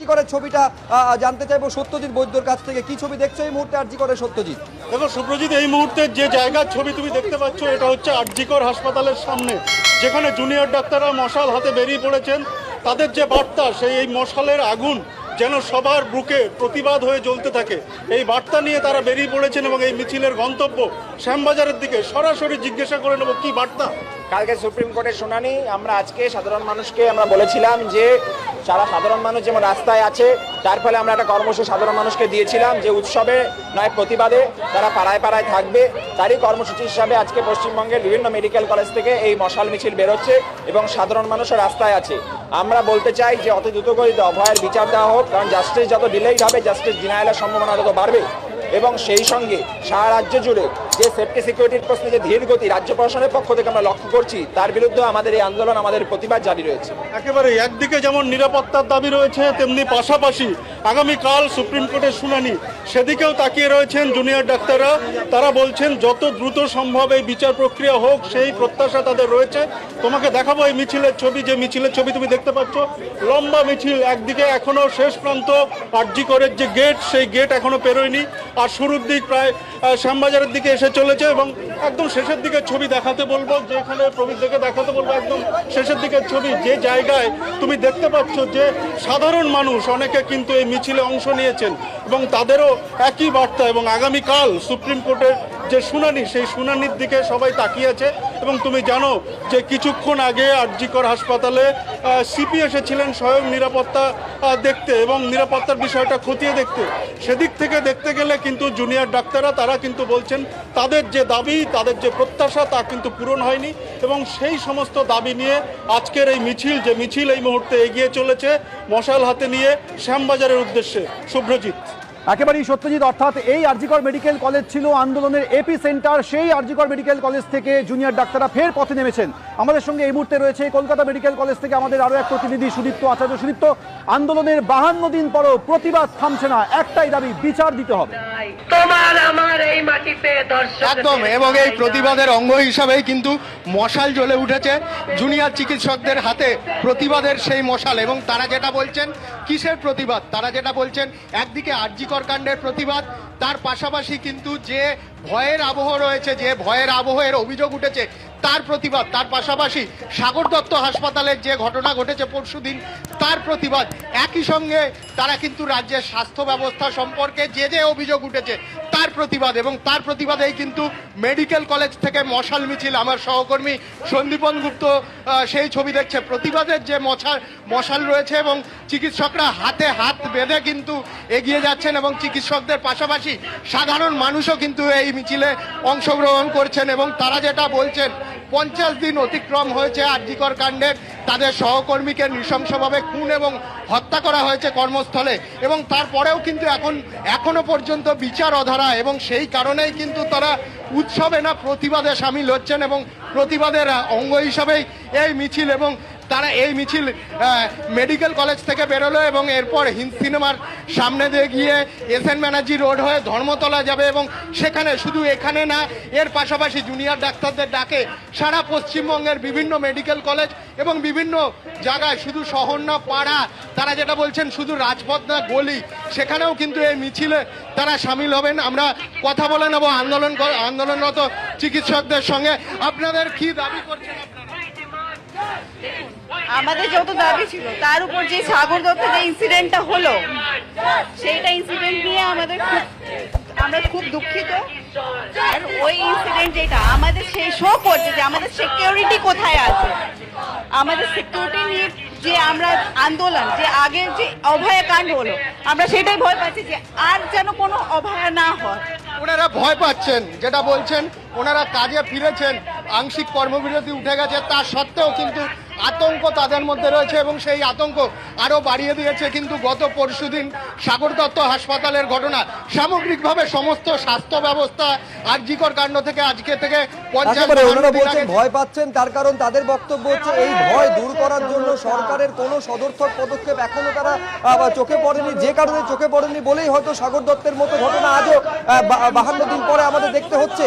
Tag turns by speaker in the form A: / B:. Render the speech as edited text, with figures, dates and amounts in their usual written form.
A: করে ছবিটা জানতে চাইবো সত্যজিৎ বৈদ্যর কাছ থেকে, কি ছবি দেখছো এই মুহূর্তে আরজি করে সত্যজিৎ?
B: দেখো সুপ্রজিৎ, এই মুহূর্তে যে জায়গার ছবি তুমি দেখতে পাচ্ছ এটা হচ্ছে আরজিকর হাসপাতালের সামনে, যেখানে জুনিয়র ডাক্তাররা মশাল হাতে বেরিয়ে পড়েছেন। তাদের যে বার্তা, সেই এই মশালের আগুন যেন সবার বুকে প্রতিবাদ হয়ে জ্বলতে থাকে, এই বার্তা নিয়ে তারা বেরিয়ে পড়েছেন এবং এই মিছিলের গন্তব্য শ্যামবাজারের দিকে। সরাসরি জিজ্ঞাসা করে নেব কি বার্তা।
C: কালকে সুপ্রিম কোর্টের শুনানি, আমরা আজকে সাধারণ মানুষকে আমরা বলেছিলাম যে সারা সাধারণ মানুষ যেমন রাস্তায় আছে, তার ফলে আমরা একটা কর্মসূচি সাধারণ মানুষকে দিয়েছিলাম যে উৎসবে নয় প্রতিবাদে তারা পাড়ায় পাড়ায় থাকবে। তারই কর্মসূচি হিসাবে আজকে পশ্চিমবঙ্গের বিভিন্ন মেডিকেল কলেজ থেকে এই মশাল মিছিল বেরোচ্ছে এবং সাধারণ মানুষও রাস্তায় আছে। আমরা বলতে চাই যে অতি দ্রুত করে অভয়ের বিচার দেওয়া হোক, কারণ জাস্টিস যত ডিলেইড হবে জাস্টিস ডিনায়ালের সম্ভাবনা তত বাড়বে। এবং সেই সঙ্গে সারা রাজ্য জুড়ে যে সেফটি সিকিউরিটির প্রশ্নে যে ধীর গতি রাজ্য প্রশাসনের পক্ষ থেকে আমরা লক্ষ্য করছি, তার বিরুদ্ধে আমাদের এই আন্দোলন, আমাদের প্রতিবাদ জারি রয়েছে।
B: একেবারে একদিকে যেমন নিরাপত্তার দাবি রয়েছে, তেমনি পাশাপাশি আগামীকাল সুপ্রিম কোর্টের শুনানি, সেদিকেও তাকিয়ে রয়েছেন জুনিয়র ডাক্তাররা। তারা বলছেন যত দ্রুত সম্ভব এই বিচার প্রক্রিয়া হোক, সেই প্রত্যাশা তাদের রয়েছে। তোমাকে দেখাবো এই মিছিলের ছবি, যে মিছিলের ছবি তুমি দেখতে পাচ্ছ। লম্বা মিছিল, একদিকে এখনো শেষ প্রান্ত আরজি করের যে গেট, সেই গেট এখনো পেরোয়নি, আর শুরুর দিক প্রায় শ্যামবাজারের দিকে এসে চলেছে। এবং একদম শেষের দিকের ছবি দেখাতে বলবো, যেখানে প্রবীর থেকে দেখাতে বলবো একদম শেষের দিকের ছবি, যে জায়গায় তুমি দেখতে পাচ্ছ যে সাধারণ মানুষ অনেকে কিন্তু এই মিছিলে অংশ নিয়েছেন এবং তাদেরও একই বার্তা। এবং আগামীকাল সুপ্রিম কোর্টের যে শুনানি, সেই শুনানির দিকে সবাই তাকিয়ে আছে। এবং তুমি জানো যে কিছুক্ষণ আগে আরজিকর হাসপাতালে সিপি এসেছিলেন স্বয়ং নিরাপত্তা দেখতে এবং নিরাপত্তার বিষয়টা খতিয়ে দেখতে। সেদিক থেকে দেখতে গেলে কিন্তু জুনিয়র ডাক্তাররা তারা কিন্তু বলছেন তাদের যে দাবি, তাদের যে প্রত্যাশা, তা কিন্তু পূরণ হয়নি। এবং সেই সমস্ত দাবি নিয়ে আজকের এই মিছিল, যে মিছিল এই মুহূর্তে এগিয়ে চলেছে মশাল হাতে নিয়ে শ্যামবাজারের উদ্দেশ্যে। শুভ্রজিৎ,
A: একেবারেই সত্যজিৎ, অর্থাৎ এই আরজিকর মেডিকেল কলেজ ছিল আন্দোলনের এপি সেন্টার। সেই আরজিকর মেডিকেল কলেজ থেকে জুনিয়র ডাক্তাররা ফের পথে নেমেছেন। আমাদের সঙ্গে এই মুহূর্তে রয়েছে কলকাতা মেডিকেল কলেজ থেকে আমাদের আরও এক প্রতিনিধি সুদীপ্ত আচার্য। সুদীপ্ত, আন্দোলনের 52 দিন পরও প্রতিবাদ থামছে না, একটাই দাবি, বিচার দিতে হবে।
D: একদম, এবং এই প্রতিবাদের অঙ্গ হিসাবেই কিন্তু মশাল জ্বলে উঠেছে জুনিয়র চিকিৎসকদের হাতে, প্রতিবাদের সেই মশাল। এবং তারা যেটা বলছেন, কিসের প্রতিবাদ? তারা যেটা বলছেন, একদিকে আরজিকর কাণ্ডের প্রতিবাদ, তার পাশাপাশি কিন্তু যে ভয়ের আবহ রয়েছে, যে ভয়ের আবহের অভিযোগ উঠেছে তার প্রতিবাদ, তার পাশাপাশি সাগর দত্ত হাসপাতালের যে ঘটনা ঘটেছে পরশুদিন তার প্রতিবাদ। একই সঙ্গে তারা কিন্তু রাজ্যের স্বাস্থ্য ব্যবস্থা সম্পর্কে যে যে অভিযোগ উঠেছে তার প্রতিবাদ, এবং তার প্রতিবাদেই কিন্তু মেডিকেল কলেজ থেকে মশাল মিছিল। আমার সহকর্মী সন্দীপন গুপ্ত সেই ছবি দেখছে। প্রতিবাদের যে মশাল রয়েছে এবং চিকিৎসকরা হাতে হাত বেঁধে কিন্তু এগিয়ে যাচ্ছেন, এবং চিকিৎসকদের পাশাপাশি সাধারণ মানুষও কিন্তু এই মিছিলে অংশগ্রহণ করছেন। এবং তারা যেটা বলছেন, 50 দিন অতিক্রম হয়েছে আরজিকর কাণ্ডের, তাদের সহকর্মীকে নৃশংসভাবে খুন এবং হত্যা করা হয়েছে কর্মস্থলে, এবং তারপরেও কিন্তু এখনো পর্যন্ত বিচার অধরা। এবং সেই কারণেই কিন্তু তারা উৎসবে না প্রতিবাদে সামিল হচ্ছেন, এবং প্রতিবাদের অঙ্গ হিসাবেই এই মিছিল। এবং তারা এই মিছিল মেডিকেল কলেজ থেকে বেরোলো এবং এরপর হিন্দ সিনেমার সামনে দিয়ে গিয়ে এসএন ব্যানার্জি রোড হয়ে ধর্মতলা যাবে। এবং সেখানে শুধু এখানে না, এর পাশাপাশি জুনিয়র ডাক্তারদের ডাকে সারা পশ্চিমবঙ্গের বিভিন্ন মেডিকেল কলেজ এবং বিভিন্ন জায়গায়, শুধু শহর না পাড়া, তারা যেটা বলছেন শুধু রাজপথ না গলি, সেখানেও কিন্তু এই মিছিলে তারা সামিল হবেন। আমরা কথা বলে নেব আন্দোলনরত চিকিৎসকদের সঙ্গে। আপনাদের কি দাবি করছেন আপনারা?
E: আমাদের যত দাবি ছিল তার উপর যে সাগর দত্ত যে ইনসিডেন্টটা হলো, সেইটা ইনসিডেন্ট নিয়ে আমরা খুব দুঃখিত। আর ওই ইনসিডেন্ট যেটা আমাদের সেই শো করছে যে আমাদের সিকিউরিটি কোথায় আছে, আমাদের সিকিউরিটি নিয়ে যে আমরা আন্দোলন, যে আগের যে অভয়া কাণ্ড হলো, আমরা সেটাই ভয় পাচ্ছি যে আর যেন কোনো অভয়া না হয়।
D: ওনারা ভয় পাচ্ছেন, যেটা বলছেন ওনারা কাজে ফিরেছেন, আংশিক কর্মবিরতি উঠে গেছে, তা সত্ত্বেও কিন্তু আতঙ্ক তাদের মধ্যে রয়েছে, এবং সেই আতঙ্ক আরও বাড়িয়ে দিয়েছে কিন্তু গত পরশুদিন সাগর দত্ত হাসপাতালের ঘটনা। সামগ্রিকভাবে সমস্ত স্বাস্থ্য ব্যবস্থা আরজিকর কাণ্ড থেকে আজকে থেকে 50
A: ভয় পাচ্ছেন, তার কারণ তাদের বক্তব্য হচ্ছে এই ভয় দূর করার জন্য সরকারের কোনো সদর্থক পদক্ষেপ এখনো তারা চোখে পড়েনি। যে কারণে চোখে পড়েনি বলেই হয়তো সাগর দত্তের মতো ঘটনা আজও 52 দিন পরে আমাদের দেখতে হচ্ছে।